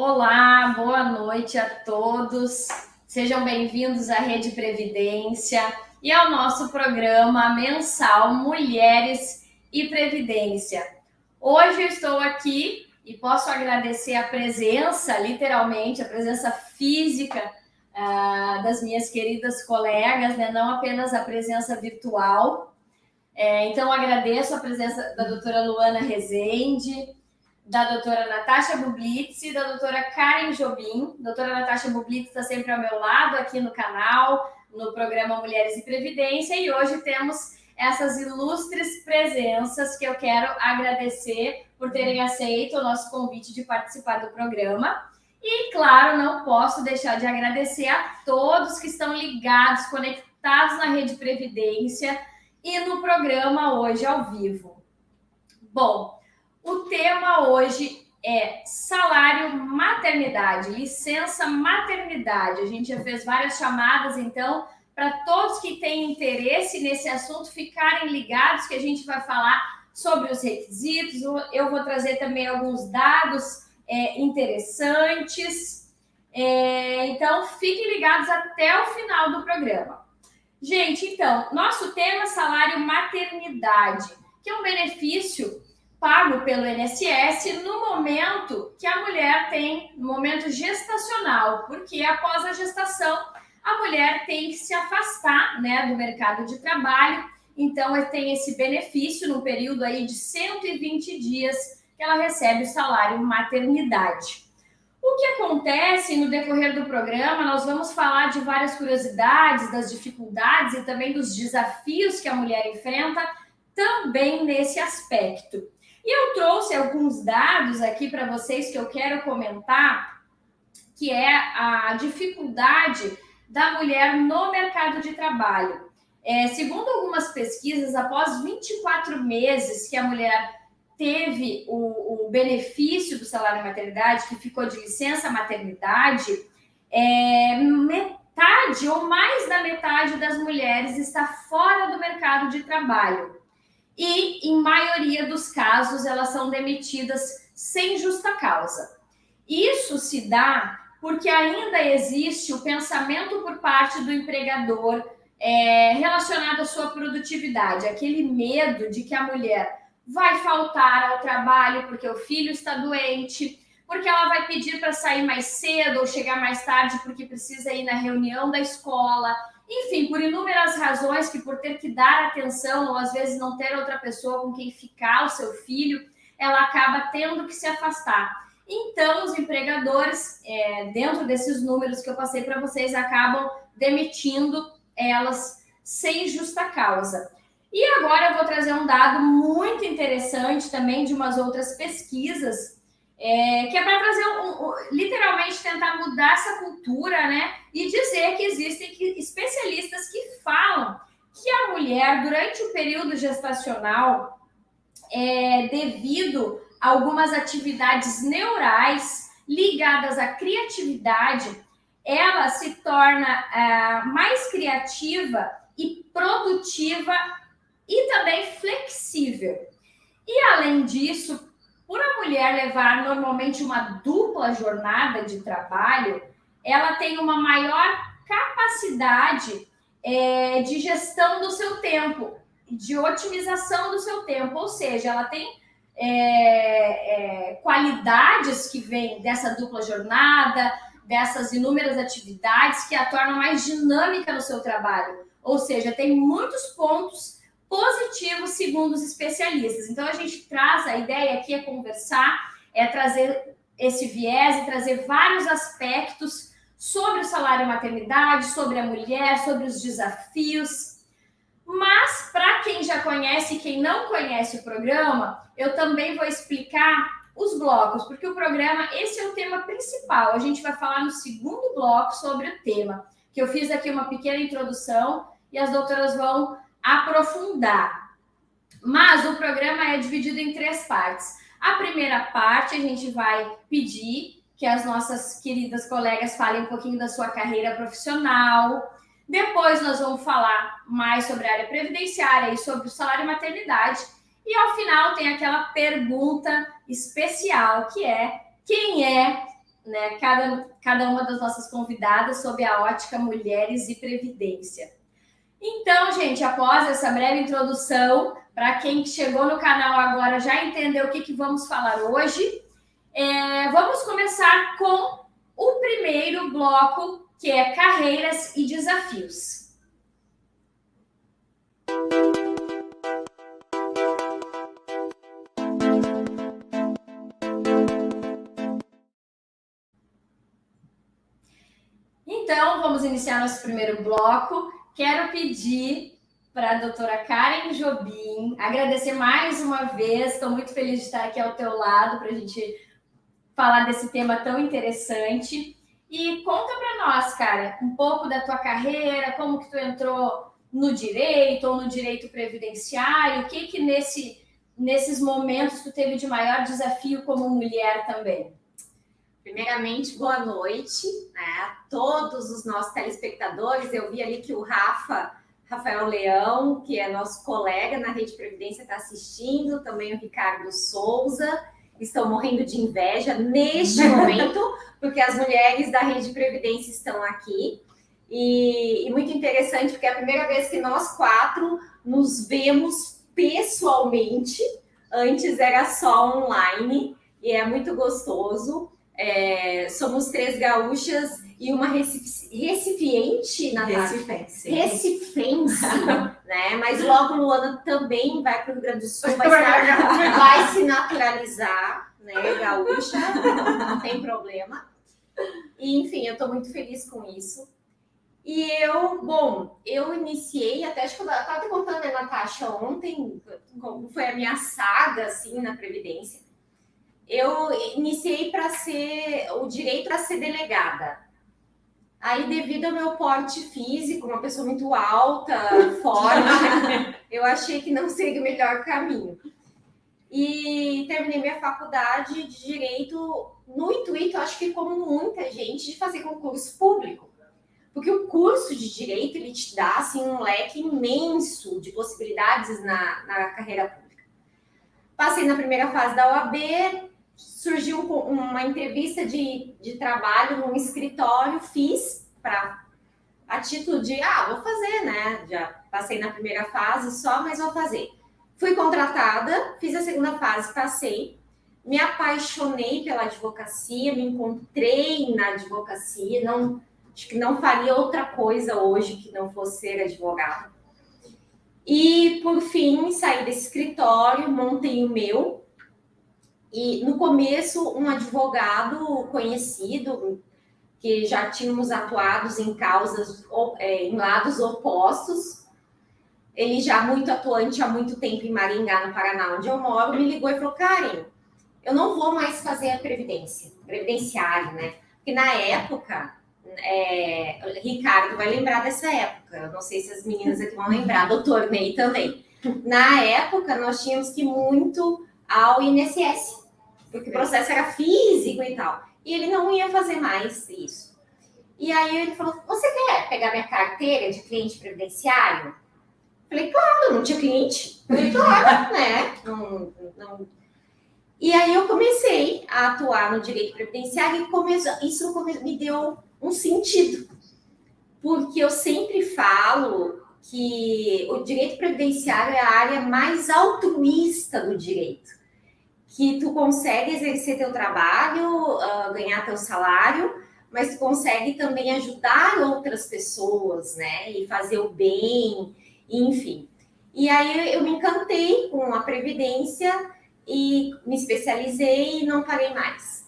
Olá, boa noite a todos. Sejam bem-vindos à Rede Previdência e ao nosso programa mensal Mulheres e Previdência. Hoje eu estou aqui e posso agradecer a presença, literalmente, a presença física das minhas queridas colegas, né? Não apenas a presença virtual. Então, agradeço a presença da doutora Luana Rezende, da doutora Natasha Bublitz e da doutora Karen Jobim. Doutora Natasha Bublitz está sempre ao meu lado aqui no canal, no programa Mulheres e Previdência, e hoje temos essas ilustres presenças que eu quero agradecer por terem aceito o nosso convite de participar do programa. E, claro, não posso deixar de agradecer a todos que estão ligados, conectados na Rede Previdência e no programa hoje ao vivo. Bom, o tema hoje é salário maternidade, licença maternidade. A gente já fez várias chamadas, então, para todos que têm interesse nesse assunto ficarem ligados que a gente vai falar sobre os requisitos. Eu vou trazer também alguns dados interessantes. Então, fiquem ligados até o final do programa. Gente, então, nosso tema é salário maternidade, que é um benefício pago pelo INSS no momento que a mulher tem, no momento gestacional, porque após a gestação, a mulher tem que se afastar, né, do mercado de trabalho, então tem esse benefício no período aí de 120 dias que ela recebe o salário maternidade. O que acontece no decorrer do programa, nós vamos falar de várias curiosidades, das dificuldades e também dos desafios que a mulher enfrenta também nesse aspecto. E eu trouxe alguns dados aqui para vocês que eu quero comentar, que é a dificuldade da mulher no mercado de trabalho. Segundo algumas pesquisas, após 24 meses que a mulher teve o benefício do salário maternidade, que ficou de licença maternidade, metade ou mais da metade das mulheres está fora do mercado de trabalho. E, em maioria dos casos, elas são demitidas sem justa causa. Isso se dá porque ainda existe o pensamento por parte do empregador relacionado à sua produtividade, aquele medo de que a mulher vai faltar ao trabalho porque o filho está doente, porque ela vai pedir para sair mais cedo ou chegar mais tarde porque precisa ir na reunião da escola. Enfim, por inúmeras razões que por ter que dar atenção ou às vezes não ter outra pessoa com quem ficar o seu filho, ela acaba tendo que se afastar. Então, os empregadores, dentro desses números que eu passei para vocês, acabam demitindo elas sem justa causa. E agora eu vou trazer um dado muito interessante também de umas outras pesquisas, que é para trazer, literalmente, tentar mudar essa cultura, né? E dizer que existem especialistas que falam que a mulher, durante o período gestacional, devido a algumas atividades neurais ligadas à criatividade, ela se torna mais criativa e produtiva e também flexível. E, além disso, por a mulher levar normalmente uma dupla jornada de trabalho, ela tem uma maior capacidade de gestão do seu tempo, de otimização do seu tempo, ou seja, ela tem qualidades que vêm dessa dupla jornada, dessas inúmeras atividades que a tornam mais dinâmica no seu trabalho, ou seja, tem muitos pontos positivos segundo os especialistas. Então, a gente traz, a ideia aqui é conversar, trazer esse viés e trazer vários aspectos sobre o salário maternidade, sobre a mulher, sobre os desafios. Mas, para quem já conhece e quem não conhece o programa, eu também vou explicar os blocos, porque o programa, esse é o tema principal. A gente vai falar no segundo bloco sobre o tema, que eu fiz aqui uma pequena introdução e as doutoras vão aprofundar. Mas o programa é dividido em 3 partes. A primeira parte, a gente vai pedir que as nossas queridas colegas falem um pouquinho da sua carreira profissional. Depois nós vamos falar mais sobre a área previdenciária e sobre o salário maternidade. E ao final tem aquela pergunta especial, que é: quem é né, cada uma das nossas convidadas sob a ótica Mulheres e Previdência. Então, gente, após essa breve introdução, para quem chegou no canal agora já entendeu o que vamos falar hoje, vamos começar com o primeiro bloco, que é carreiras e desafios. Então, vamos iniciar nosso primeiro bloco. Quero pedir para a doutora Karen Jobim agradecer mais uma vez. Estou muito feliz de estar aqui ao teu lado para a gente falar desse tema tão interessante. E conta para nós, Karen, um pouco da tua carreira, como que tu entrou no direito ou no direito previdenciário, o que nesses momentos tu teve de maior desafio como mulher também? Primeiramente, boa noite, né, a todos os nossos telespectadores. Eu vi ali que o Rafael Leão, que é nosso colega na Rede Previdência, está assistindo, também o Ricardo Souza. Estão morrendo de inveja neste momento, porque as mulheres da Rede Previdência estão aqui. E muito interessante, porque é a primeira vez que nós quatro nos vemos pessoalmente. Antes era só online, e é muito gostoso. Somos 3 gaúchas e uma recipiente, Natália. Recifense, né? Mas logo Luana também vai para o Rio Grande do Sul, vai se naturalizar, né? Gaúcha, não tem problema. E, enfim, eu estou muito feliz com isso. E eu iniciei, acho que eu estava contando, né, Natasha, ontem, como foi a minha saga, assim, na Previdência. Eu iniciei para ser o direito para ser delegada. Aí, devido ao meu porte físico, uma pessoa muito alta, forte, eu achei que não seria o melhor caminho. E terminei minha faculdade de direito no intuito, acho que como muita gente, de fazer concurso público. Porque o curso de direito, ele te dá assim, um leque imenso de possibilidades na carreira pública. Passei na primeira fase da OAB, surgiu uma entrevista de trabalho num escritório, fiz a título de, vou fazer, né? Já passei na primeira fase só, mas vou fazer. Fui contratada, fiz a segunda fase, passei. Me apaixonei pela advocacia, me encontrei na advocacia, acho que não faria outra coisa hoje que não fosse ser advogada. E, por fim, saí desse escritório, montei o meu. E, no começo, um advogado conhecido, que já tínhamos atuados em causas, em lados opostos, ele já muito atuante há muito tempo em Maringá, no Paraná, onde eu moro, me ligou e falou, Karen, eu não vou mais fazer a previdenciário, né? Porque na época, Ricardo vai lembrar dessa época, eu não sei se as meninas aqui vão lembrar, doutor Ney também. Na época, nós tínhamos que ir muito ao INSS, porque o processo era físico e tal. E ele não ia fazer mais isso. E aí ele falou, você quer pegar minha carteira de cliente previdenciário? Falei, claro, não tinha cliente. Falei, claro, né? Não. E aí eu comecei a atuar no direito previdenciário e isso me deu um sentido. Porque eu sempre falo que o direito previdenciário é a área mais altruísta do direito. Que tu consegue exercer teu trabalho, ganhar teu salário, mas tu consegue também ajudar outras pessoas, né? E fazer o bem, enfim. E aí eu me encantei com a Previdência e me especializei e não parei mais.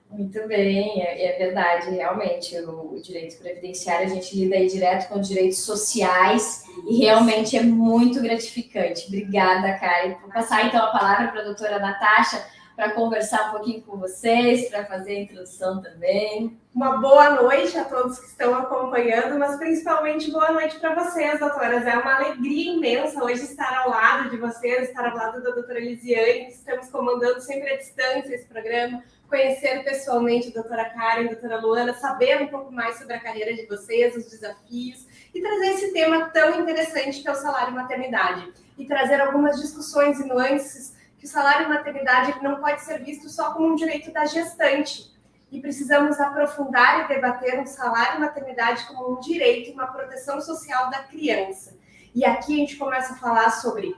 Muito bem, é verdade, realmente, o direito previdenciário, a gente lida aí direto com direitos sociais e realmente é muito gratificante. Obrigada, Karen. Vou passar então a palavra para a doutora Natasha para conversar um pouquinho com vocês, para fazer a introdução também. Uma boa noite a todos que estão acompanhando, mas principalmente boa noite para vocês, doutoras. É uma alegria imensa hoje estar ao lado de vocês, estar ao lado da doutora Elisiane, que estamos comandando sempre à distância esse programa, conhecer pessoalmente a doutora Karen, a doutora Luana, saber um pouco mais sobre a carreira de vocês, os desafios, e trazer esse tema tão interessante que é o salário maternidade. E trazer algumas discussões e nuances que que o salário maternidade ele não pode ser visto só como um direito da gestante. E precisamos aprofundar e debater o salário maternidade como um direito e uma proteção social da criança. E aqui a gente começa a falar sobre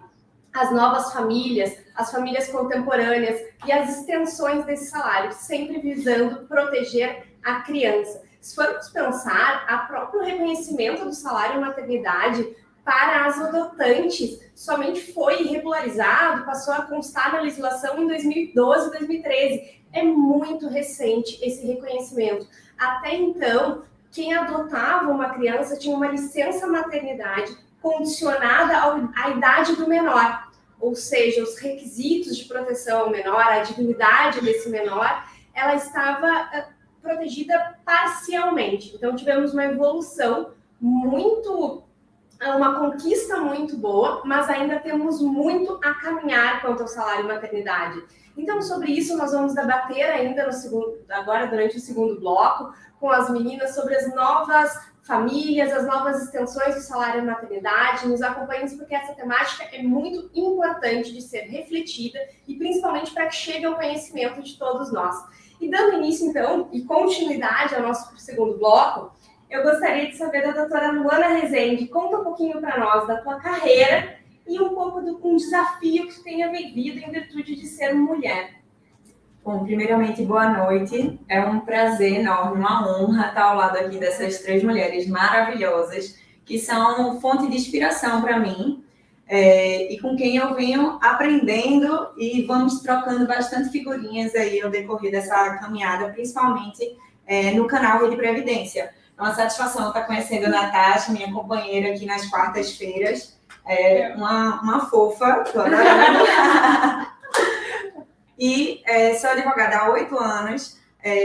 as novas famílias, as famílias contemporâneas e as extensões desse salário, sempre visando proteger a criança. Se formos pensar, o próprio reconhecimento do salário maternidade para as adotantes somente foi regularizado, passou a constar na legislação em 2012 e 2013. É muito recente esse reconhecimento. Até então, quem adotava uma criança tinha uma licença maternidade condicionada à idade do menor, ou seja, os requisitos de proteção ao menor, a dignidade desse menor, ela estava protegida parcialmente. Então, tivemos uma evolução uma conquista muito boa, mas ainda temos muito a caminhar quanto ao salário maternidade. Então, sobre isso, nós vamos debater ainda agora durante o segundo bloco, com as meninas sobre as novas famílias, as novas extensões do salário maternidade. Nos acompanhem porque essa temática é muito importante de ser refletida e principalmente para que chegue ao conhecimento de todos nós. E dando início, então, e continuidade ao nosso segundo bloco, eu gostaria de saber da doutora Luana Rezende. Conta um pouquinho para nós da tua carreira e um pouco um desafio que tu tenha vivido em virtude de ser mulher. Bom, primeiramente, boa noite. É um prazer enorme, uma honra estar ao lado aqui dessas 3 mulheres maravilhosas, que são fonte de inspiração para mim, e com quem eu venho aprendendo e vamos trocando bastante figurinhas aí ao decorrer dessa caminhada, principalmente no canal Rede Previdência. É uma satisfação estar conhecendo a Natasha, minha companheira aqui nas quartas-feiras. É uma fofa, estou adorando. E sou advogada há 8 anos,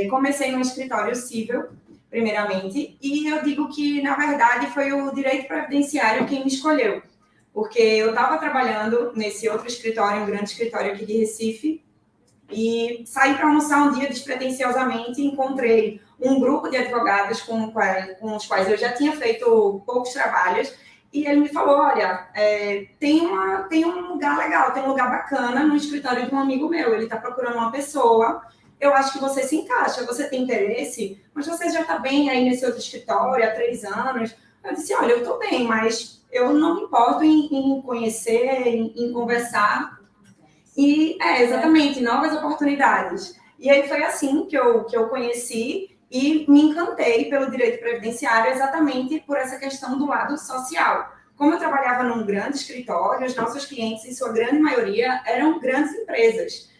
comecei no escritório civil, primeiramente, e eu digo que, na verdade, foi o direito previdenciário quem me escolheu, porque eu estava trabalhando nesse outro escritório, um grande escritório aqui de Recife, e saí para almoçar um dia despretensiosamente e encontrei um grupo de advogados com os quais eu já tinha feito poucos trabalhos, e ele me falou, olha, tem um lugar legal, tem um lugar bacana no escritório de um amigo meu, ele está procurando uma pessoa, eu acho que você se encaixa, você tem interesse, mas você já está bem aí nesse outro escritório há 3 anos. Eu disse, olha, eu estou bem, mas eu não me importo em conhecer, em conversar, e exatamente, novas oportunidades. E aí foi assim que eu conheci e me encantei pelo direito previdenciário exatamente por essa questão do lado social. Como eu trabalhava num grande escritório, os nossos clientes, em sua grande maioria, eram grandes empresas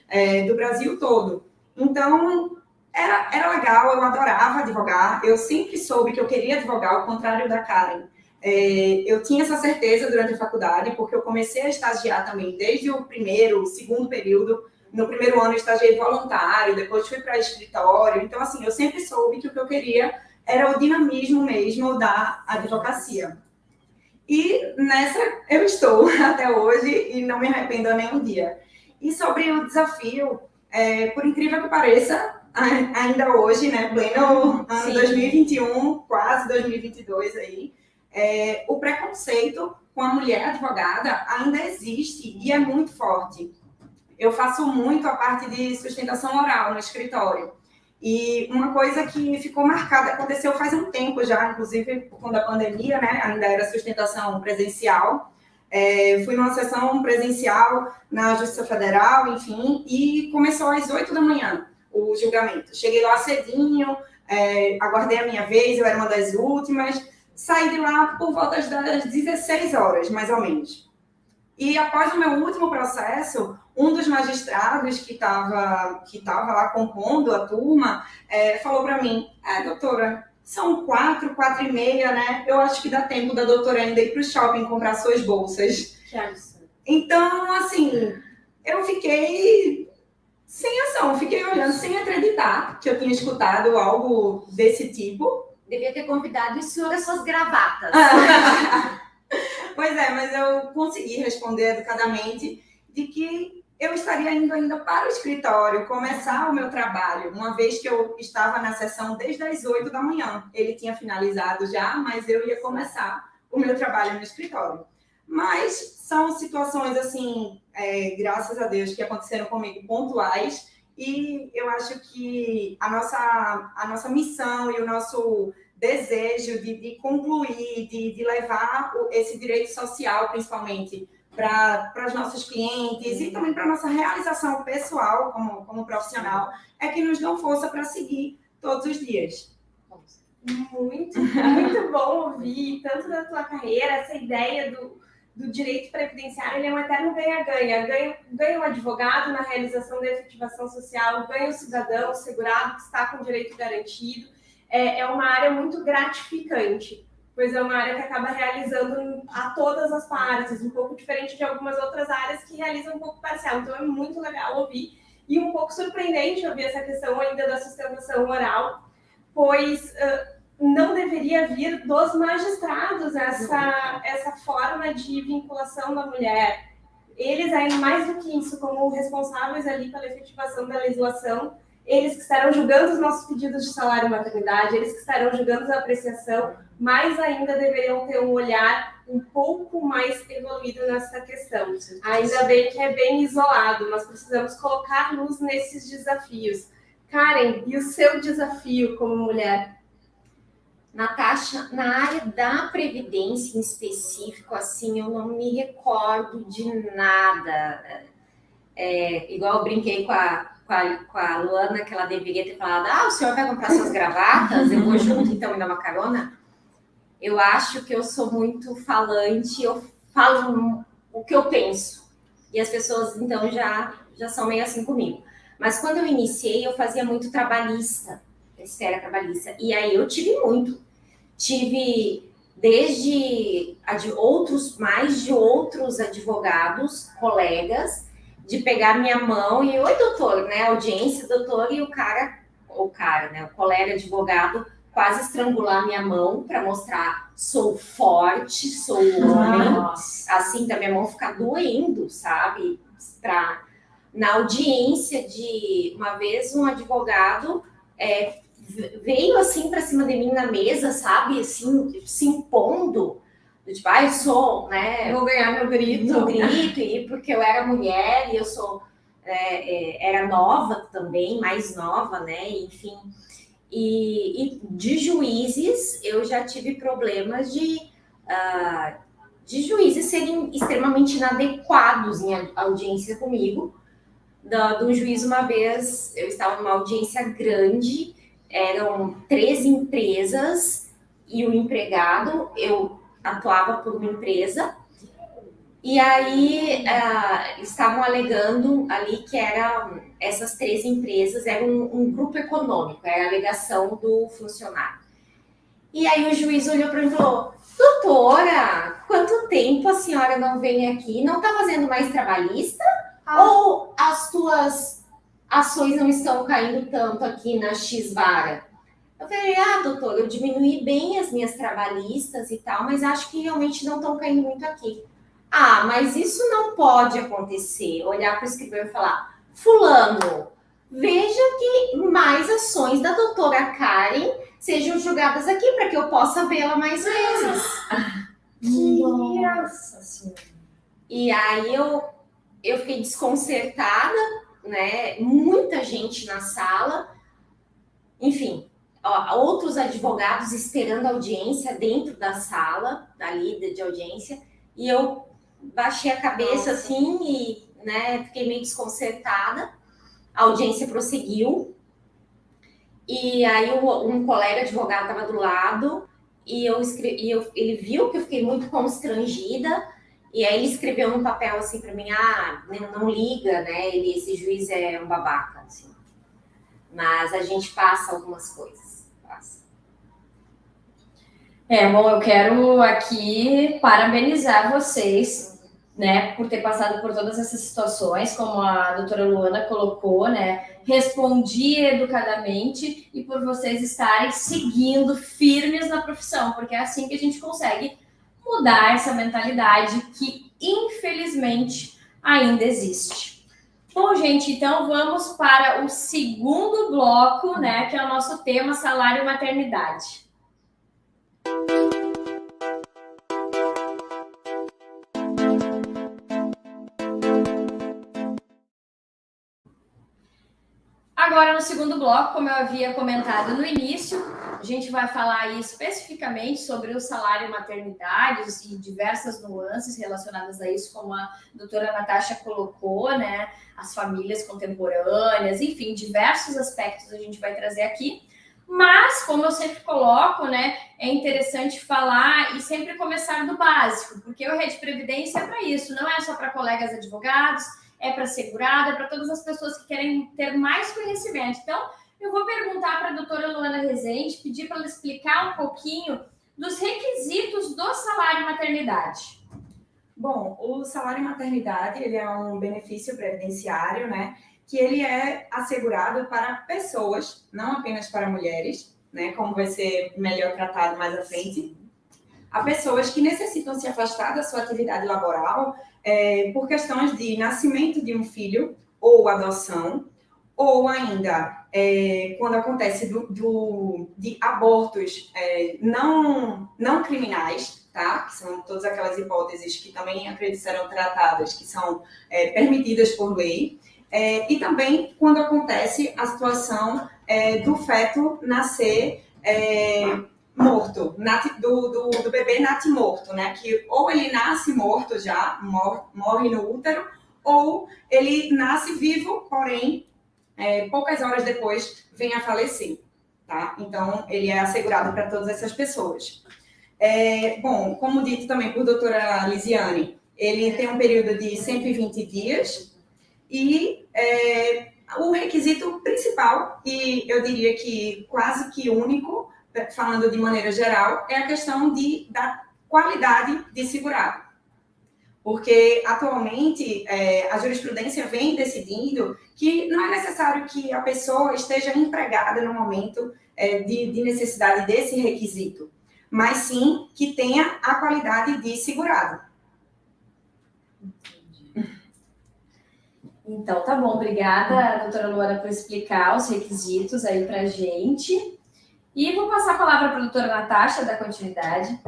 do Brasil todo. Então, era legal, eu adorava advogar, eu sempre soube que eu queria advogar, ao contrário da Karen. Eu tinha essa certeza durante a faculdade, porque eu comecei a estagiar também desde o segundo período. No primeiro ano eu estagiei voluntário, depois fui para escritório. Então, assim, eu sempre soube que o que eu queria era o dinamismo mesmo da advocacia. E nessa eu estou até hoje e não me arrependo a nenhum dia. E sobre o desafio, por incrível que pareça, ainda hoje, né, pleno ano 2021, quase 2022 aí, o preconceito com a mulher advogada ainda existe e é muito forte. Eu faço muito a parte de sustentação oral no escritório. E uma coisa que ficou marcada, aconteceu faz um tempo já, inclusive por conta da pandemia, né? Ainda era sustentação presencial. Fui numa sessão presencial na Justiça Federal, enfim, e começou às 8 da manhã o julgamento. Cheguei lá cedinho, aguardei a minha vez, eu era uma das últimas. Saí de lá por volta das 16 horas, mais ou menos. E após o meu último processo, um dos magistrados que estava lá compondo a turma falou para mim, doutora, são 4h30, né? Eu acho que dá tempo da doutora ainda ir para o shopping comprar suas bolsas. Então, assim, eu fiquei sem ação, fiquei olhando sem acreditar que eu tinha escutado algo desse tipo. Devia ter convidado o senhor as suas gravatas. Pois mas eu consegui responder educadamente de que eu estaria indo ainda para o escritório começar o meu trabalho, uma vez que eu estava na sessão desde as 8 da manhã. Ele tinha finalizado já, mas eu ia começar o meu trabalho no escritório. Mas são situações, assim, graças a Deus, que aconteceram comigo pontuais, e eu acho que a nossa missão e o nosso desejo de concluir, de levar esse direito social, principalmente, para os nossos clientes e também para a nossa realização pessoal como profissional, é que nos dão força para seguir todos os dias. Muito, muito bom ouvir, tanto da tua carreira, essa ideia do direito previdenciário, ele é um eterno ganha-ganha. Ganha o advogado na realização da efetivação social, ganha o cidadão, o segurado que está com o direito garantido. É uma área muito gratificante, pois é uma área que acaba realizando a todas as partes, um pouco diferente de algumas outras áreas que realizam um pouco parcial. Então é muito legal ouvir, e um pouco surpreendente ouvir essa questão ainda da sustentação oral, pois não deveria vir dos magistrados essa forma de vinculação da mulher. Eles, ainda mais do que isso, como responsáveis ali pela efetivação da legislação, eles que estarão julgando os nossos pedidos de salário e maternidade, eles que estarão julgando a apreciação, mais ainda deveriam ter um olhar um pouco mais evoluído nessa questão. Ainda bem que é bem isolado, nós precisamos colocar luz nesses desafios. Karen, e o seu desafio como mulher? Natasha, na área da previdência em específico, assim, eu não me recordo de nada. Igual eu brinquei com a Luana, que ela deveria ter falado, o senhor vai comprar suas gravatas? Eu vou junto, então, me dá uma carona? Eu acho que eu sou muito falante, eu falo o que eu penso. E as pessoas, então, já são meio assim comigo. Mas quando eu iniciei, eu fazia muito trabalhista, esfera trabalhista. E aí eu tive muito. Tive desde mais de outros advogados, colegas, de pegar minha mão e, oi, doutor, né? Audiência, doutor, e o colega advogado, quase estrangular minha mão para mostrar, sou forte, sou homem. Assim, da minha mão ficar doendo, sabe? Na audiência de uma vez, um advogado veio assim para cima de mim na mesa, sabe? Assim, se impondo. Tipo, eu sou, né? Vou ganhar meu grito. E porque eu era mulher e eu sou. Era nova também, mais nova, né? Enfim. E de juízes, eu já tive problemas de juízes serem extremamente inadequados em audiência comigo. Do juiz, uma vez, eu estava numa audiência grande, eram 3 empresas e um empregado, eu atuava por uma empresa, e aí estavam alegando ali que essas 3 empresas eram um grupo econômico, era a alegação do funcionário. E aí o juiz olhou para mim e falou, doutora, quanto tempo a senhora não vem aqui? Não está fazendo mais trabalhista? Ou as tuas ações não estão caindo tanto aqui na X-Vara? Eu falei, doutor, eu diminuí bem as minhas trabalhistas e tal, mas acho que realmente não estão caindo muito aqui. Mas isso não pode acontecer. Olhar para o escrivão e falar, fulano, veja que mais ações da doutora Karen sejam julgadas aqui para que eu possa vê-la mais vezes. Nossa Senhora. E aí eu fiquei desconcertada, né? Muita gente na sala. Enfim, outros advogados esperando audiência dentro da sala, ali de audiência. E eu baixei a cabeça assim e, né, fiquei meio desconcertada. A audiência prosseguiu. E aí um colega advogado estava do lado e ele viu que eu fiquei muito constrangida. E aí ele escreveu num papel assim para mim, não liga, né? Esse juiz é um babaca, assim. Mas a gente passa algumas coisas. Bom, eu quero aqui parabenizar vocês, né, por ter passado por todas essas situações, como a doutora Luana colocou, né? Respondi educadamente e por vocês estarem seguindo firmes na profissão, porque é assim que a gente consegue mudar essa mentalidade que, infelizmente, ainda existe. Bom, gente, então vamos para o segundo bloco, né, que é o nosso tema salário e maternidade. Agora, no segundo bloco, como eu havia comentado no início, a gente vai falar aí especificamente sobre o salário maternidade e diversas nuances relacionadas a isso, como a doutora Natasha colocou, né? As famílias contemporâneas, enfim, diversos aspectos a gente vai trazer aqui. Mas, como eu sempre coloco, né, é interessante falar e sempre começar do básico, porque o Rede Previdência é para isso, não é só para colegas advogados, é para segurado, é para todas as pessoas que querem ter mais conhecimento. Então, eu vou perguntar para a doutora Luana Rezende, pedir para ela explicar um pouquinho dos requisitos do salário maternidade. Bom, o salário maternidade, ele é um benefício previdenciário, né? Que ele é assegurado para pessoas, não apenas para mulheres, né? Como vai ser melhor tratado mais à frente. Há pessoas que necessitam se afastar da sua atividade laboral por questões de nascimento de um filho ou adoção, ou ainda quando acontece de abortos não criminais, tá? Que são todas aquelas hipóteses que também acredito serão tratadas, que são permitidas por lei. E também quando acontece a situação do feto nascer morto, do bebê natimorto, né? Que ou ele nasce morto já, morre no útero, ou ele nasce vivo, porém, poucas horas depois vem a falecer, tá? Então, ele é assegurado para todas essas pessoas. Bom, como dito também por doutora Lisiane, ele tem um período de 120 dias e o requisito principal, e eu diria que quase que único, falando de maneira geral, é a questão da qualidade de segurado. Porque, atualmente, a jurisprudência vem decidindo que não é necessário que a pessoa esteja empregada no momento de necessidade desse requisito, mas sim que tenha a qualidade de segurado. Então, tá bom. Obrigada, doutora Luana, por explicar os requisitos aí pra gente. E vou passar a palavra para a doutora Natasha, dar continuidade.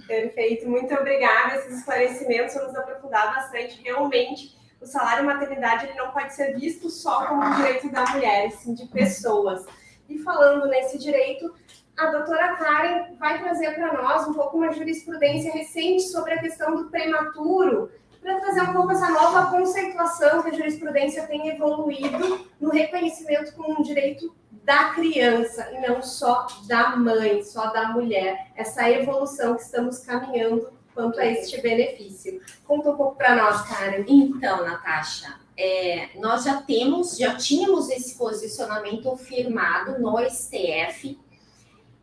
Perfeito, muito obrigada. Esses esclarecimentos vão nos aprofundar bastante. Realmente, o salário maternidade ele não pode ser visto só como um direito da mulher, sim de pessoas. E falando nesse direito, a doutora Karen vai trazer para nós um pouco uma jurisprudência recente sobre a questão do prematuro, para trazer um pouco essa nova conceituação que a jurisprudência tem evoluído no reconhecimento como um direito da criança e não só da mãe, só da mulher. Essa evolução que estamos caminhando quanto a este benefício. Conta um pouco para nós, Karen. Então, Natasha, nós já tínhamos esse posicionamento firmado no STF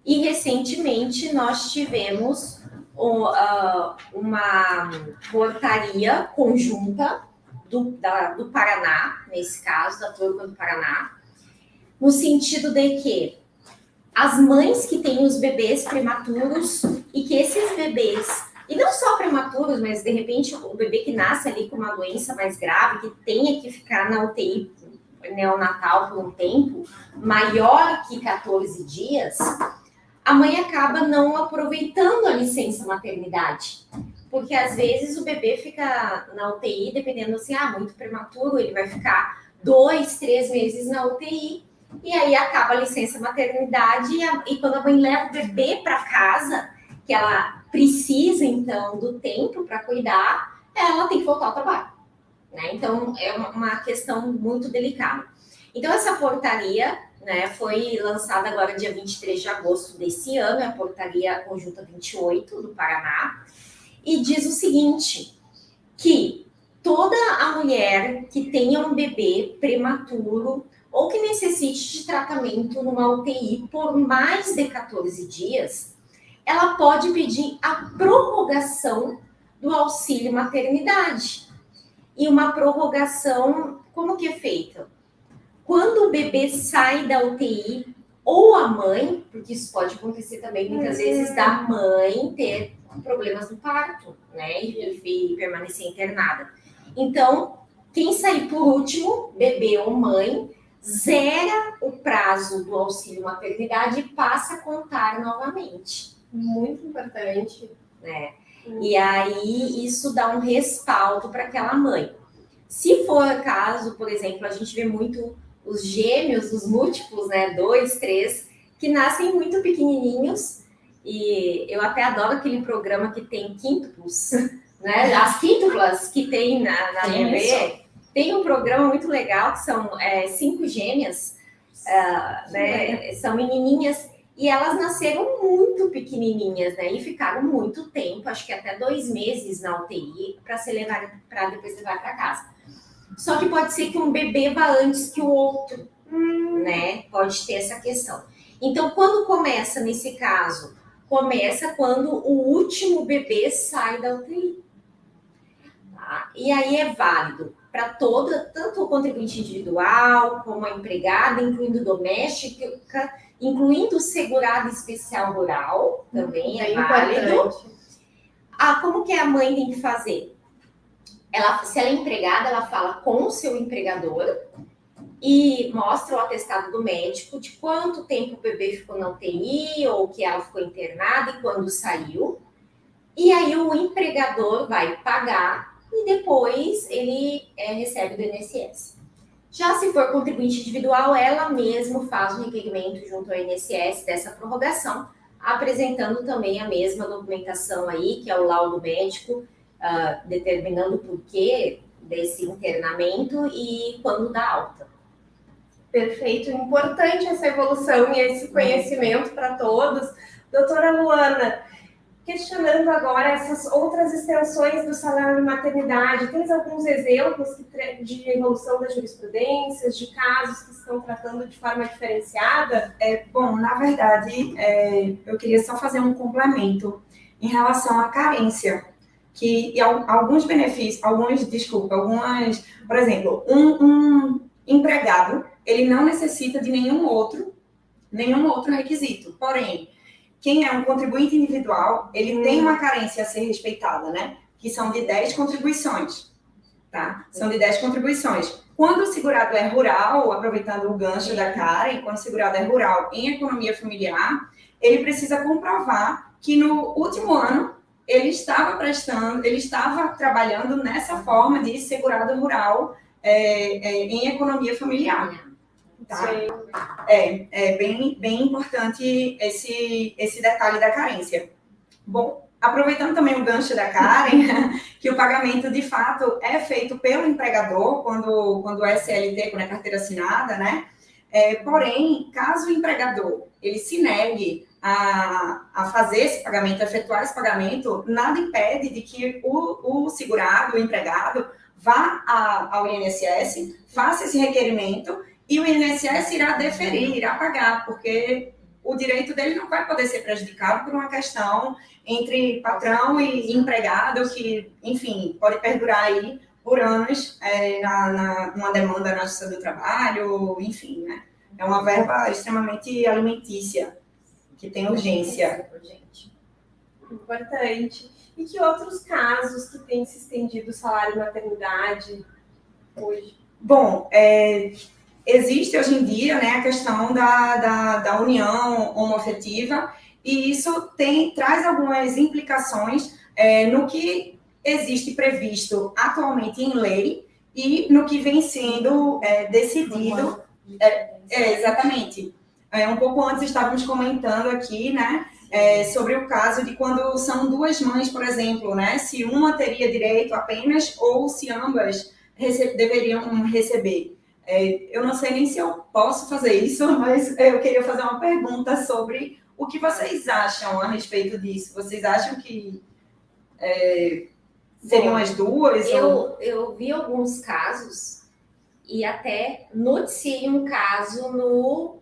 e recentemente nós tivemos uma portaria conjunta do Paraná, nesse caso, da Turma do Paraná, no sentido de que as mães que têm os bebês prematuros e que esses bebês, e não só prematuros, mas de repente o bebê que nasce ali com uma doença mais grave, que tenha que ficar na UTI neonatal por um tempo maior que 14 dias, a mãe acaba não aproveitando a licença maternidade. Porque às vezes o bebê fica na UTI, dependendo assim, muito prematuro, ele vai ficar 2, 3 meses na UTI, e aí acaba a licença maternidade, e quando a mãe leva o bebê para casa, que ela precisa, então, do tempo para cuidar, ela tem que voltar ao trabalho, né? Então, é uma questão muito delicada. Então, essa portaria, né, foi lançada agora dia 23 de agosto desse ano, é a portaria conjunta 28 do Paraná, e diz o seguinte, que toda a mulher que tenha um bebê prematuro ou que necessite de tratamento numa UTI por mais de 14 dias, ela pode pedir a prorrogação do auxílio maternidade. E uma prorrogação, como que é feita? Quando o bebê sai da UTI, ou a mãe, porque isso pode acontecer também muitas vezes da mãe ter problemas no parto, né, e permanecer internada. Então, quem sair por último, bebê ou mãe, zera o prazo do auxílio maternidade e passa a contar novamente. Muito importante. Né? E aí, isso dá um respaldo para aquela mãe. Se for caso, por exemplo, a gente vê muito os gêmeos, os múltiplos, né, 2, 3, que nascem muito pequenininhos, e eu até adoro aquele programa que tem quíntuplos, né, as quíntuplas que tem na TV, tem um programa muito legal, que são 5 gêmeas, né, são menininhas, e elas nasceram muito pequenininhas, né, e ficaram muito tempo, acho que até 2 meses na UTI, para depois levar para casa. Só que pode ser que um bebê vá antes que o outro, né? Pode ter essa questão. Então, quando começa nesse caso? Começa quando o último bebê sai da UTI. Tá? E aí é válido para tanto o contribuinte individual, como a empregada, incluindo doméstica, incluindo o segurado especial rural, também é válido. Como que a mãe tem que fazer? Se ela é empregada, ela fala com o seu empregador e mostra o atestado do médico de quanto tempo o bebê ficou na UTI ou que ela ficou internada e quando saiu. E aí o empregador vai pagar e depois ele recebe do INSS. Já se for contribuinte individual, ela mesma faz o requerimento junto ao INSS dessa prorrogação, apresentando também a mesma documentação aí, que é o laudo médico, determinando o porquê desse internamento e quando dá alta. Perfeito, importante essa evolução e esse conhecimento para todos. Doutora Luana, questionando agora essas outras extensões do salário de maternidade, tens alguns exemplos de evolução das jurisprudências, de casos que estão tratando de forma diferenciada? Bom, na verdade, eu queria só fazer um complemento em relação à carência, que alguns benefícios, por exemplo, um empregado, ele não necessita de nenhum outro requisito, porém, quem é um contribuinte individual, ele tem uma carência a ser respeitada, né? Que são de 10 contribuições, tá? São de 10 contribuições. Quando o segurado é rural, aproveitando o gancho da Karen, quando o segurado é rural em economia familiar, ele precisa comprovar que no último ano ele estava trabalhando nessa forma de segurado rural em economia familiar. Tá? É bem importante esse detalhe da carência. Bom, aproveitando também o gancho da Karen, que o pagamento de fato é feito pelo empregador quando é CLT, quando é carteira assinada, né? Porém, caso o empregador ele se negue a fazer esse pagamento, a efetuar esse pagamento, nada impede de que o segurado, o empregado, vá ao INSS, faça esse requerimento e o INSS irá deferir, irá pagar, porque o direito dele não vai poder ser prejudicado por uma questão entre patrão e empregado que, enfim, pode perdurar aí por anos numa demanda na Justiça do Trabalho, enfim, né? É uma verba extremamente alimentícia, que tem urgência. Importante. E que outros casos que têm se estendido o salário de maternidade hoje? Bom, existe hoje em dia, né, a questão da união homoafetiva, e isso traz algumas implicações no que existe previsto atualmente em lei e no que vem sendo decidido. Exatamente. Um pouco antes estávamos comentando aqui, né, sobre o caso de quando são 2 mães, por exemplo, né, se uma teria direito apenas ou se ambas deveriam receber. Eu não sei nem se eu posso fazer isso, mas eu queria fazer uma pergunta sobre o que vocês acham a respeito disso. Vocês acham que seriam as duas? Eu vi alguns casos e até noticiei um caso no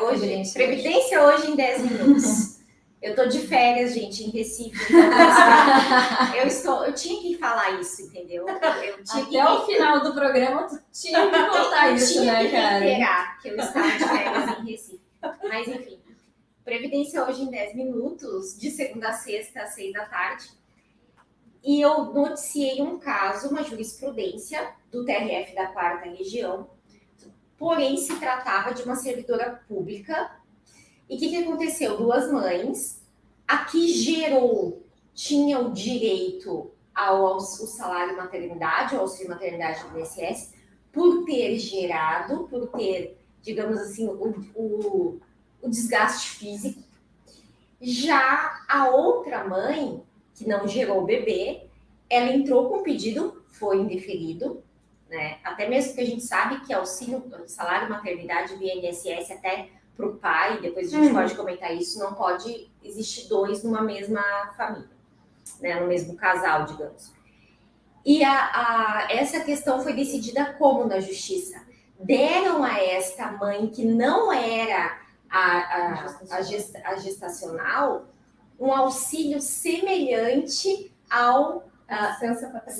hoje, Previdência Hoje em 10 minutos. Eu tô de férias, gente, em Recife. Então, eu tinha que falar isso, entendeu? Até o final do programa, tu tinha que contar isso, né, cara? Eu tinha que estava de férias em Recife. Mas, enfim, Previdência Hoje em 10 minutos, de segunda a sexta, às 6 da tarde. E eu noticiei um caso, uma jurisprudência do TRF da 4ª Região, porém se tratava de uma servidora pública. E o que aconteceu? 2 mães, a que gerou, tinha o direito ao salário maternidade, ao auxílio maternidade do INSS, por ter gerado, por ter, digamos assim, o desgaste físico. Já a outra mãe, que não gerou o bebê, ela entrou com pedido, foi indeferido, né? Até mesmo que a gente sabe que auxílio, salário maternidade via INSS até para o pai, depois a gente pode comentar isso, não pode existir dois numa mesma família, né? No mesmo casal, digamos. E essa questão foi decidida como na justiça? Deram a esta mãe que não era a gestacional um auxílio semelhante ao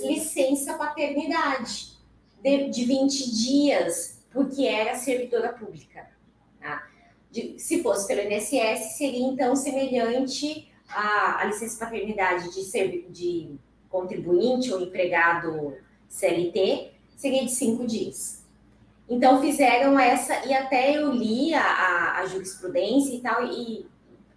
licença paternidade de 20 dias, porque era servidora pública. Tá? Se fosse pelo INSS, seria então semelhante à licença paternidade de contribuinte ou empregado CLT, seria de 5 dias. Então fizeram essa, e até eu li a jurisprudência e tal, e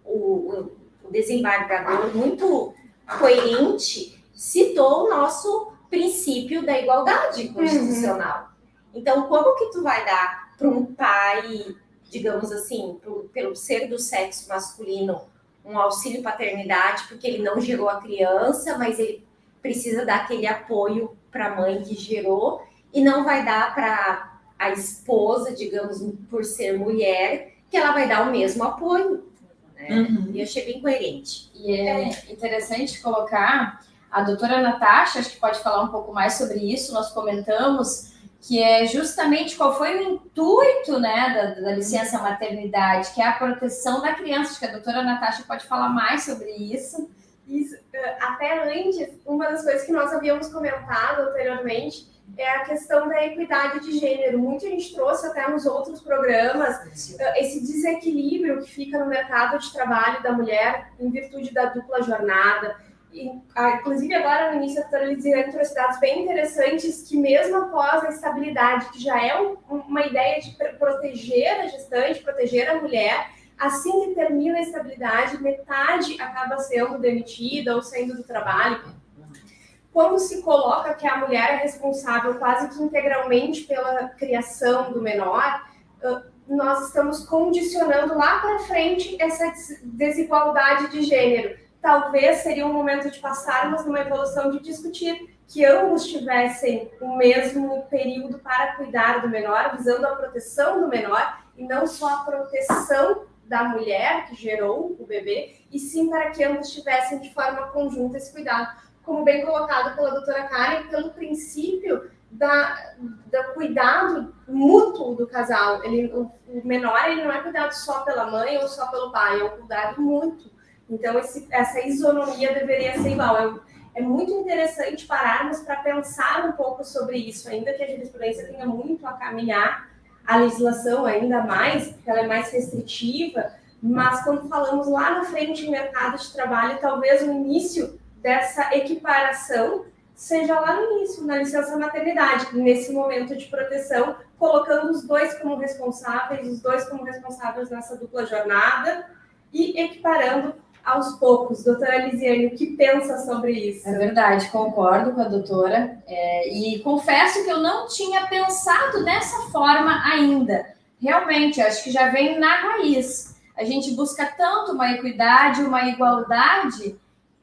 o desembargador, muito coerente, citou o nosso princípio da igualdade constitucional. Então, como que tu vai dar para um pai, digamos assim, pelo ser do sexo masculino, um auxílio paternidade, porque ele não gerou a criança, mas ele precisa dar aquele apoio para a mãe que gerou, e não vai dar para a esposa, digamos, por ser mulher, que ela vai dar o mesmo apoio. Né? E eu achei bem coerente. E é interessante colocar, a doutora Natasha, acho que pode falar um pouco mais sobre isso, nós comentamos que é justamente qual foi o intuito, né, da licença maternidade, que é a proteção da criança. Acho que a doutora Natasha pode falar mais sobre isso. Isso, até antes, uma das coisas que nós havíamos comentado anteriormente é a questão da equidade de gênero. Muito a gente trouxe até nos outros programas esse desequilíbrio que fica no mercado de trabalho da mulher em virtude da dupla jornada. Inclusive agora no início a doutora Lisiane trouxe dados bem interessantes que mesmo após a estabilidade, que já é uma ideia de proteger a gestante, proteger a mulher, assim que termina a estabilidade, metade acaba sendo demitida ou saindo do trabalho. Quando se coloca que a mulher é responsável quase que integralmente pela criação do menor, nós estamos condicionando lá para frente essa desigualdade de gênero. Talvez seria um momento de passarmos numa evolução de discutir que ambos tivessem o mesmo período para cuidar do menor, visando a proteção do menor, e não só a proteção da mulher que gerou o bebê, e sim para que ambos tivessem de forma conjunta esse cuidado. Como bem colocado pela doutora Karen, pelo princípio do cuidado mútuo do casal. O menor ele não é cuidado só pela mãe ou só pelo pai, é um cuidado mútuo. Então, essa isonomia deveria ser igual. É muito interessante pararmos para pensar um pouco sobre isso, ainda que a jurisprudência tenha muito a caminhar, a legislação ainda mais, porque ela é mais restritiva, mas quando falamos lá na frente em mercado de trabalho, talvez o início dessa equiparação seja lá no início, na licença maternidade, nesse momento de proteção, colocando os dois como responsáveis nessa dupla jornada e equiparando aos poucos. Doutora Lisiane, o que pensa sobre isso? É verdade, concordo com a doutora. E confesso que eu não tinha pensado dessa forma ainda. Realmente, acho que já vem na raiz. A gente busca tanto uma equidade, uma igualdade,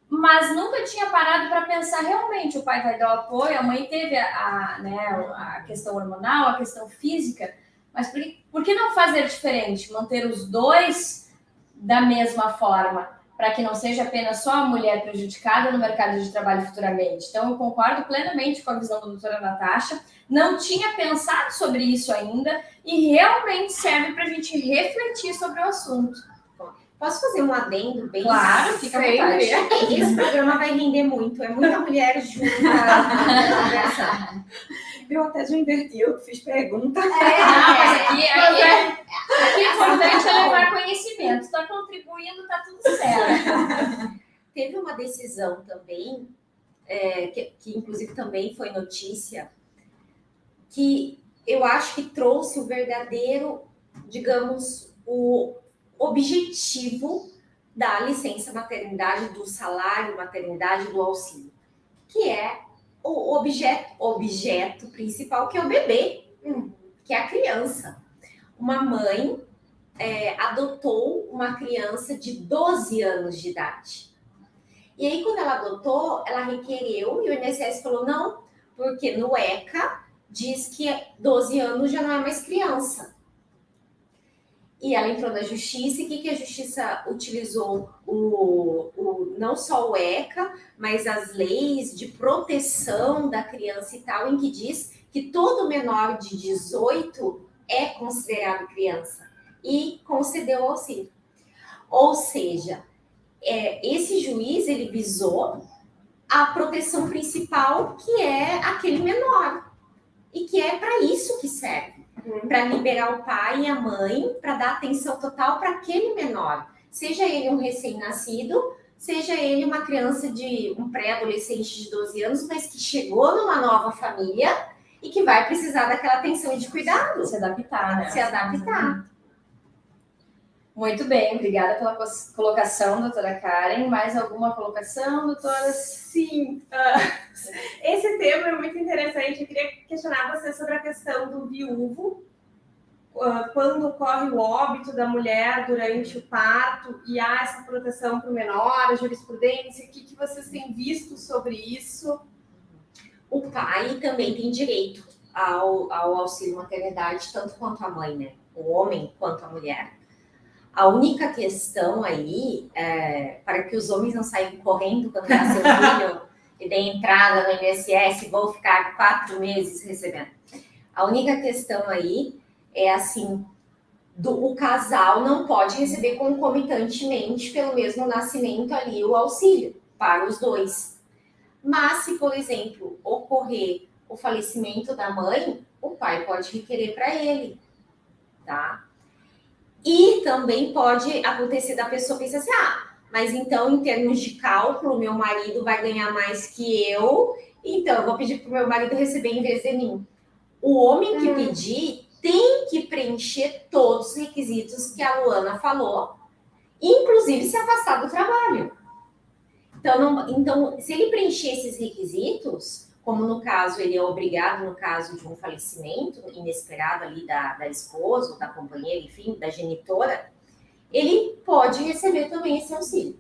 mas nunca tinha parado para pensar realmente. O pai vai dar o apoio, a mãe teve a questão hormonal, a questão física, mas por que não fazer diferente? Manter os dois da mesma forma, para que não seja apenas só a mulher prejudicada no mercado de trabalho futuramente. Então, eu concordo plenamente com a visão da doutora Natasha, não tinha pensado sobre isso ainda, e realmente serve para a gente refletir sobre o assunto. Posso fazer um adendo bem? Claro, fica à vontade. Esse programa vai render muito, é muita mulher junto conversar. Eu até já inverti, eu fiz pergunta. Mas aqui é importante é levar conhecimento. Está contribuindo, está tudo certo. Teve uma decisão também, que inclusive também foi notícia, que eu acho que trouxe o verdadeiro, digamos, o objetivo da licença maternidade, do salário maternidade, do auxílio, que é o objeto principal, que é o bebê. que é a criança. Uma mãe adotou uma criança de 12 anos de idade. E aí, quando ela adotou, ela requereu e o INSS falou não, porque no ECA diz que 12 anos já não é mais criança. E ela entrou na justiça, e o que a justiça utilizou? Não só o ECA, mas as leis de proteção da criança e tal, em que diz que todo menor de 18 é considerado criança, e concedeu o auxílio. Ou seja, esse juiz, ele visou a proteção principal, que é aquele menor, e que é para isso que serve. Para liberar o pai e a mãe, para dar atenção total para aquele menor. Seja ele um recém-nascido, seja ele uma criança de um pré-adolescente de 12 anos, mas que chegou numa nova família e que vai precisar daquela atenção e de cuidado. Se adaptar, né? Se adaptar. Muito bem, obrigada pela colocação, doutora Karen. Mais alguma colocação, doutora? Sim, esse tema é muito interessante. Eu queria questionar você sobre a questão do viúvo, quando ocorre o óbito da mulher durante o parto e há essa proteção para o menor, a jurisprudência, o que vocês têm visto sobre isso? O pai também tem direito ao auxílio maternidade, tanto quanto a mãe, né? O homem quanto a mulher. A única questão aí, para que os homens não saiam correndo quando nascer o filho e dê entrada no INSS e vão ficar 4 meses recebendo. A única questão aí é assim, o casal não pode receber concomitantemente pelo mesmo nascimento ali o auxílio para os dois. Mas se, por exemplo, ocorrer o falecimento da mãe, o pai pode requerer para ele, tá? E também pode acontecer da pessoa pensar assim, mas então, em termos de cálculo, meu marido vai ganhar mais que eu, então eu vou pedir para o meu marido receber em vez de mim. O homem que pedir tem que preencher todos os requisitos que a Luana falou, inclusive se afastar do trabalho. Então, se ele preencher esses requisitos, como no caso ele é obrigado, no caso de um falecimento inesperado ali da esposa, da companheira, enfim, da genitora, ele pode receber também esse auxílio.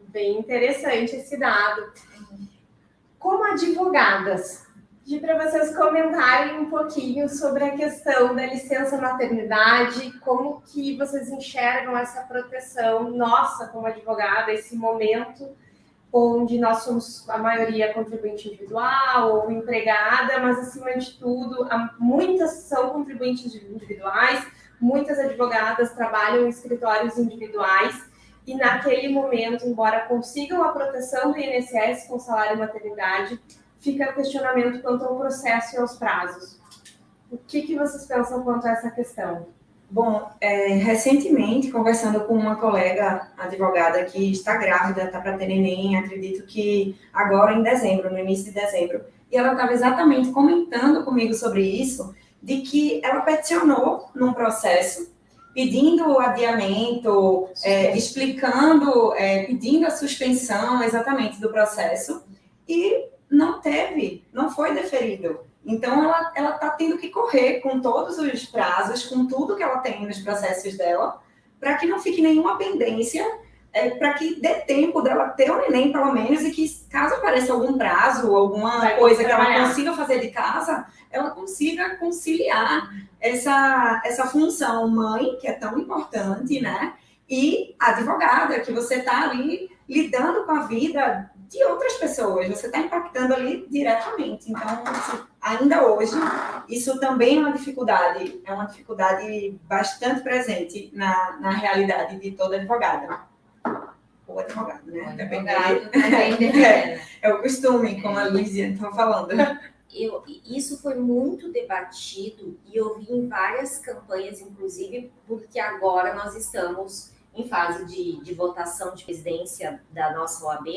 Bem interessante esse dado. Como advogadas, pedi para vocês comentarem um pouquinho sobre a questão da licença maternidade, como que vocês enxergam essa proteção nossa como advogada, esse momento onde nós somos a maioria contribuinte individual ou empregada, mas acima de tudo, muitas são contribuintes individuais, muitas advogadas trabalham em escritórios individuais e naquele momento, embora consigam a proteção do INSS com salário e maternidade, fica questionamento quanto ao processo e aos prazos. O que vocês pensam quanto a essa questão? Bom, recentemente, conversando com uma colega advogada que está grávida, está para ter neném, acredito que agora em dezembro, no início de dezembro, e ela estava exatamente comentando comigo sobre isso, de que ela peticionou num processo, pedindo adiamento, explicando, pedindo a suspensão exatamente do processo, e não foi deferido. Então, ela está tendo que correr com todos os prazos, com tudo que ela tem nos processos dela, para que não fique nenhuma pendência, para que dê tempo dela ter o neném, pelo menos, e que, caso apareça algum prazo, alguma coisa que ela consiga fazer de casa, ela consiga conciliar essa função mãe, que é tão importante, né? E advogada, que você está ali lidando com a vida de outras pessoas, você está impactando ali diretamente. Então, ainda hoje, isso também é uma dificuldade bastante presente na realidade de toda advogada. Ou advogado, né? Advogado também é o costume, como a Lígia estava falando. Isso foi muito debatido e eu vi em várias campanhas, inclusive, porque agora nós estamos em fase de votação de presidência da nossa OAB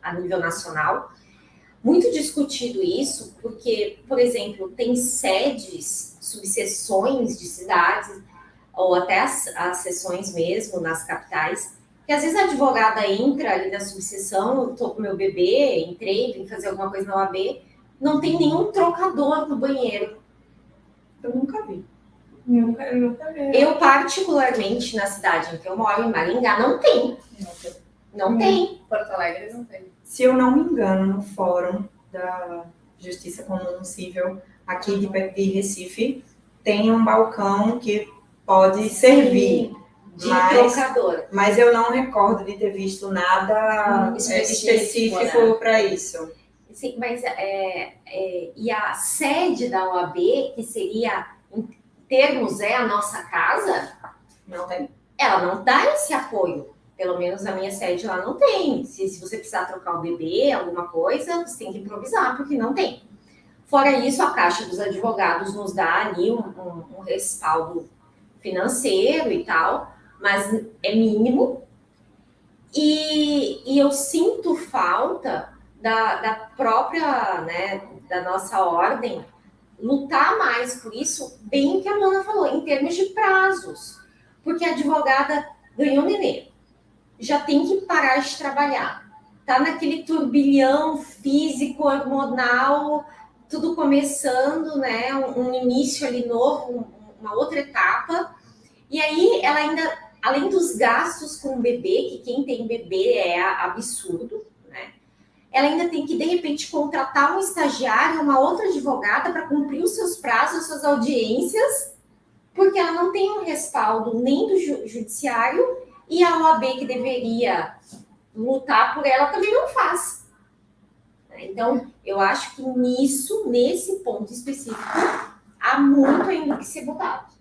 a nível nacional. Muito discutido isso, porque, por exemplo, tem sedes, subseções de cidades, ou até as seções mesmo nas capitais, que às vezes a advogada entra ali na subseção, eu estou com meu bebê, entrei, vim fazer alguma coisa na OAB, não tem nenhum trocador no banheiro. Eu nunca vi. Nunca vi. Eu, particularmente, na cidade em que eu moro, em Maringá, não tem. Não tem. Porto Alegre não tem. Se eu não me engano, no Fórum da Justiça Comum Civil, aqui de Recife, tem um balcão que pode servir. De trocador. Mas eu não recordo de ter visto nada específico para isso. Sim, mas e a sede da OAB, que seria, em termos, a nossa casa, Não tem. ela não dá esse apoio. Pelo menos a minha sede lá não tem. Se você precisar trocar o bebê, alguma coisa, você tem que improvisar, porque não tem. Fora isso, a Caixa dos Advogados nos dá ali um respaldo financeiro e tal, mas é mínimo. E eu sinto falta da própria, né, da nossa ordem, lutar mais por isso, bem o que a Luana falou, em termos de prazos. Porque a advogada ganhou nenê, já tem que parar de trabalhar. Tá naquele turbilhão físico, hormonal, tudo começando, né, um início ali novo, uma outra etapa. E aí ela ainda, além dos gastos com o bebê, que quem tem bebê é absurdo, né? Ela ainda tem que, de repente, contratar um estagiário, uma outra advogada para cumprir os seus prazos, as suas audiências, porque ela não tem um respaldo nem do judiciário e a OAB, que deveria lutar por ela, também não faz. Então, eu acho que nesse ponto específico, há muito ainda que ser mudado.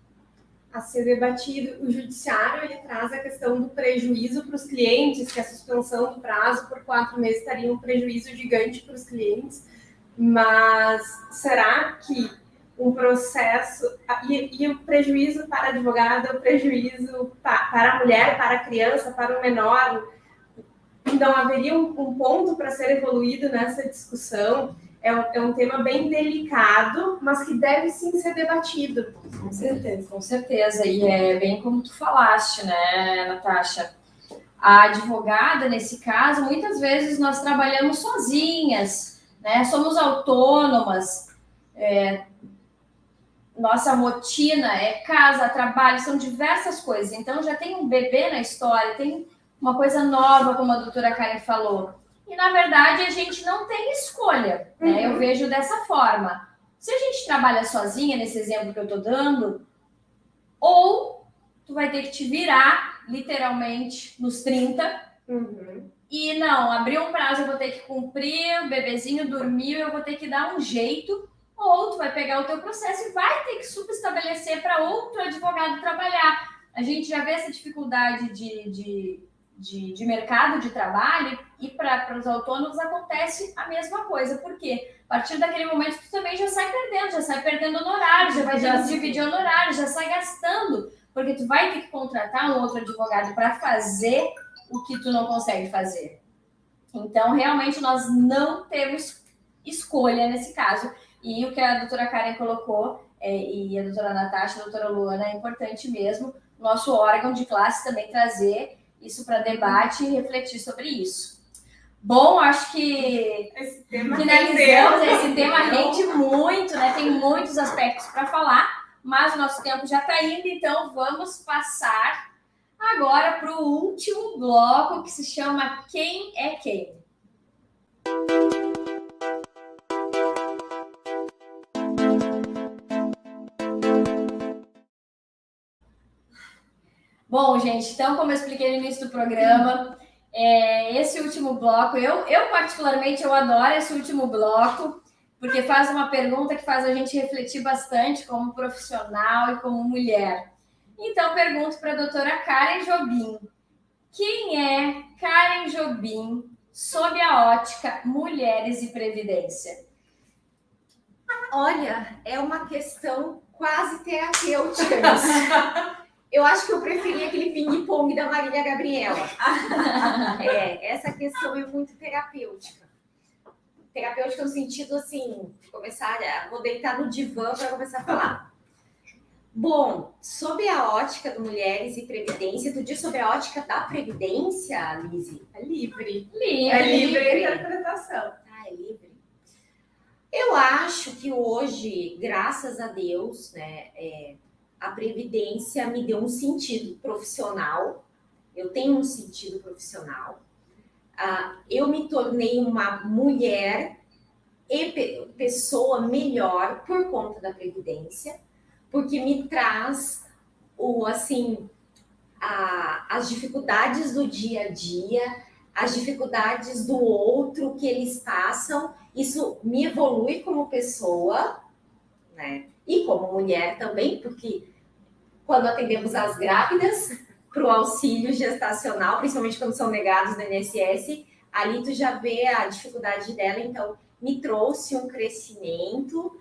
A ser debatido. O judiciário, ele traz a questão do prejuízo para os clientes, que a suspensão do prazo por 4 meses estaria um prejuízo gigante para os clientes, mas será que um processo, e o prejuízo para a advogada, o prejuízo para a mulher, para a criança, para o menor, não haveria um ponto para ser evoluído nessa discussão? É um tema bem delicado, mas que deve sim ser debatido. Com certeza, com certeza. E é bem como tu falaste, né, Natasha? A advogada, nesse caso, muitas vezes nós trabalhamos sozinhas, né? Somos autônomas, nossa rotina é casa, trabalho, são diversas coisas. Então, já tem um bebê na história, tem uma coisa nova, como a doutora Karen falou. E, na verdade, a gente não tem escolha, né? Eu vejo dessa forma. Se a gente trabalha sozinha, nesse exemplo que eu estou dando, ou tu vai ter que te virar, literalmente, nos 30, e não, abriu um prazo, eu vou ter que cumprir, o bebezinho dormiu, eu vou ter que dar um jeito, ou tu vai pegar o teu processo e vai ter que subestabelecer para outro advogado trabalhar. A gente já vê essa dificuldade de mercado de trabalho, e para os autônomos acontece a mesma coisa. Por quê? A partir daquele momento tu também já sai perdendo honorário, já vai ter que dividir honorário, já sai gastando, porque tu vai ter que contratar um outro advogado para fazer o que tu não consegue fazer. Então, realmente, nós não temos escolha nesse caso. E o que a doutora Karen colocou, e a doutora Natasha, a doutora Luana, é importante mesmo, nosso órgão de classe também trazer isso para debate e refletir sobre isso. Bom, acho que finalizamos. Esse tema rende muito, né? Tem muitos aspectos para falar, mas o nosso tempo já está indo, então vamos passar agora para o último bloco, que se chama Quem é Quem? Bom, gente, então, como eu expliquei no início do programa, esse último bloco, eu particularmente, eu adoro esse último bloco, porque faz uma pergunta que faz a gente refletir bastante como profissional e como mulher. Então, pergunto para a doutora Karen Jobim. Quem é Karen Jobim sob a ótica Mulheres e Previdência? Olha, é uma questão quase terapêutica isso. Eu acho que eu preferi aquele ping-pong da Marília Gabriela. Essa questão é muito terapêutica. Terapêutica no sentido, assim, vou deitar no divã para começar a falar. Bom, sob a ótica do Mulheres e Previdência, tu diz sobre a ótica da Previdência, Lizzy? É livre. É livre interpretação. É livre. Eu acho que hoje, graças a Deus, né, a Previdência me deu um sentido profissional. Eu tenho um sentido profissional. Eu me tornei uma mulher e pessoa melhor por conta da Previdência, porque me traz as dificuldades do dia a dia, as dificuldades do outro que eles passam. Isso me evolui como pessoa, né? E como mulher também, porque quando atendemos as grávidas para o auxílio gestacional, principalmente quando são negados no INSS, ali tu já vê a dificuldade dela, então me trouxe um crescimento.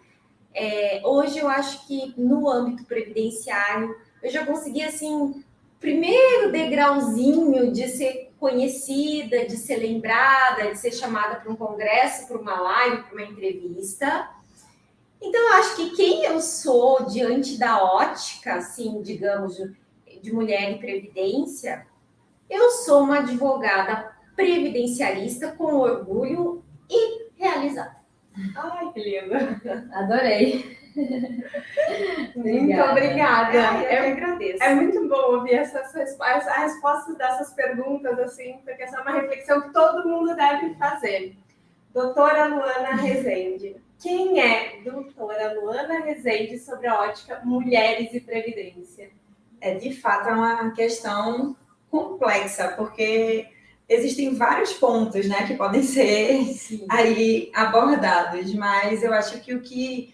Hoje eu acho que no âmbito previdenciário eu já consegui, assim, primeiro degrauzinho de ser conhecida, de ser lembrada, de ser chamada para um congresso, para uma live, para uma entrevista. Então, eu acho que quem eu sou diante da ótica, assim, digamos, de mulher em previdência, eu sou uma advogada previdenciarista com orgulho e realizada. Ai, que lindo. Adorei. Muito obrigada. Eu que agradeço. É muito bom ouvir as respostas dessas perguntas, assim, porque essa é uma reflexão que todo mundo deve fazer. Doutora Luana Rezende. Quem é doutora Luana Rezende sobre a ótica Mulheres e Previdência? De fato, é uma questão complexa, porque existem vários pontos, né, que podem ser aí abordados, mas eu acho que o que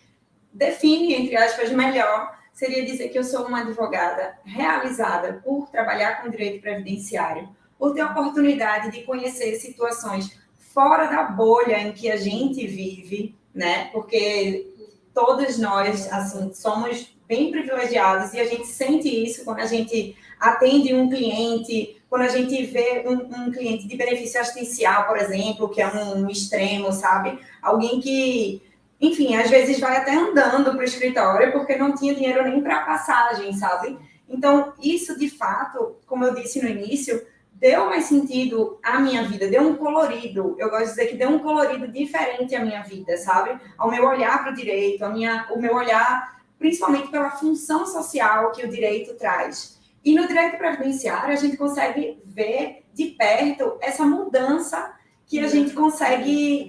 define, entre aspas, melhor seria dizer que eu sou uma advogada realizada por trabalhar com direito previdenciário, por ter a oportunidade de conhecer situações fora da bolha em que a gente vive, né? Porque todos nós, assim, somos bem privilegiados e a gente sente isso quando a gente atende um cliente, quando a gente vê um cliente de benefício assistencial, por exemplo, que é um extremo, sabe? Alguém que, enfim, às vezes vai até andando para o escritório porque não tinha dinheiro nem para passagem, sabe? Então, isso, de fato, como eu disse no início, deu mais sentido à minha vida, deu um colorido. Eu gosto de dizer que deu um colorido diferente à minha vida, sabe? Ao meu olhar para o direito, o meu olhar, principalmente pela função social que o direito traz. E no direito previdenciário, a gente consegue ver de perto essa mudança que a gente consegue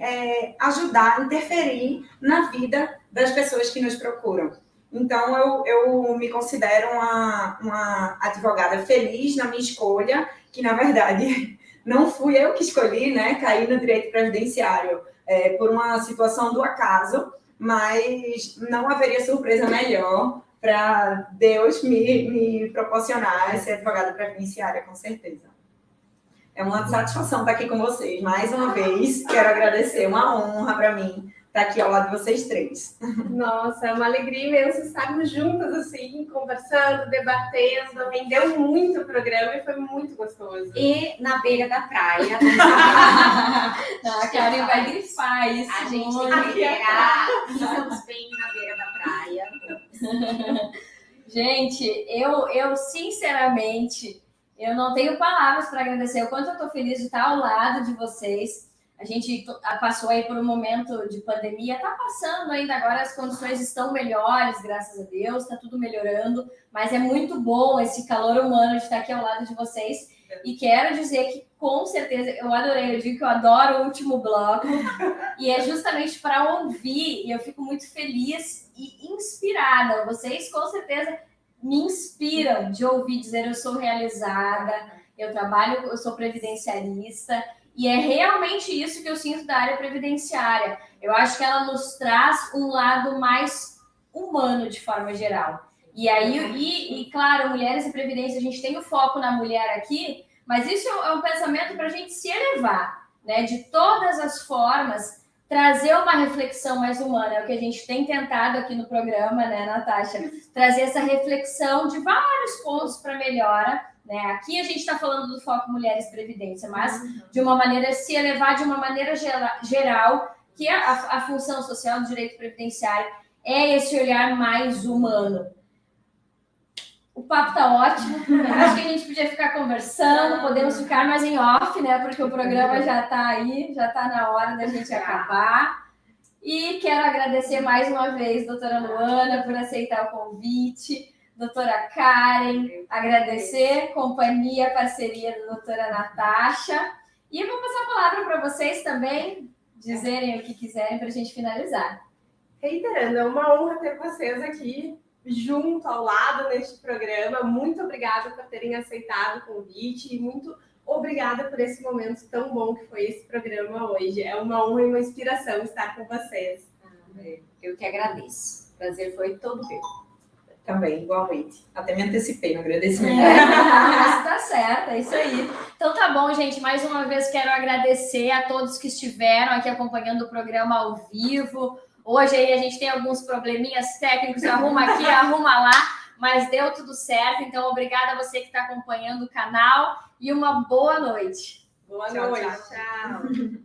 ajudar, interferir na vida das pessoas que nos procuram. Então, eu me considero uma advogada feliz na minha escolha, que, na verdade, não fui eu que escolhi, né? Caí no direito previdenciário por uma situação do acaso, mas não haveria surpresa melhor para Deus me proporcionar ser advogada previdenciária, com certeza. É uma satisfação estar aqui com vocês. Mais uma vez, quero agradecer, uma honra para mim estar aqui ao lado de vocês três. Nossa, é uma alegria imensa estarmos juntas, assim, conversando, debatendo. Rendeu muito o programa e foi muito gostoso. E na beira da praia. A Karen vai grifar isso. A gente muito. vai liberar. Estamos bem na beira da praia. Gente, eu sinceramente, eu não tenho palavras para agradecer o quanto eu estou feliz de estar ao lado de vocês. A gente passou aí por um momento de pandemia, está passando ainda agora, as condições estão melhores, graças a Deus, está tudo melhorando, mas é muito bom esse calor humano de estar aqui ao lado de vocês. E quero dizer que, com certeza, eu adorei, eu digo que eu adoro o último bloco, e é justamente para ouvir, e eu fico muito feliz e inspirada. Vocês, com certeza, me inspiram de ouvir dizer eu sou realizada, eu trabalho, eu sou previdenciarista, e é realmente isso que eu sinto da área previdenciária. Eu acho que ela nos traz um lado mais humano de forma geral. E aí, claro, mulheres e previdência, a gente tem o foco na mulher aqui, mas isso é um pensamento para a gente se elevar, né? De todas as formas, trazer uma reflexão mais humana. É o que a gente tem tentado aqui no programa, né, Natasha? Trazer essa reflexão de vários pontos para melhora. Né? Aqui a gente está falando do foco Mulheres e Previdência, mas de uma maneira, se elevar de uma maneira geral, que a função social do direito previdenciário é esse olhar mais humano. O papo tá ótimo, acho que a gente podia ficar conversando, podemos ficar mais em off, né? Porque o programa já tá aí, já tá na hora da gente acabar. E quero agradecer mais uma vez, doutora Luana, por aceitar o convite, doutora Karen, agradecer companhia, parceria da doutora Natasha. E eu vou passar a palavra para vocês também, dizerem o que quiserem para a gente finalizar. Reiterando, é uma honra ter vocês aqui junto, ao lado neste programa. Muito obrigada por terem aceitado o convite e muito obrigada por esse momento tão bom que foi esse programa hoje. É uma honra e uma inspiração estar com vocês. Eu que agradeço. O prazer foi todo meu. Também, igualmente. Até me antecipei no agradecimento. Mas tá certo, é isso aí. Então tá bom, gente. Mais uma vez quero agradecer a todos que estiveram aqui acompanhando o programa ao vivo. Hoje aí a gente tem alguns probleminhas técnicos, arruma aqui, arruma lá, mas deu tudo certo. Então, obrigada a você que está acompanhando o canal e uma boa noite. Boa noite. Tchau.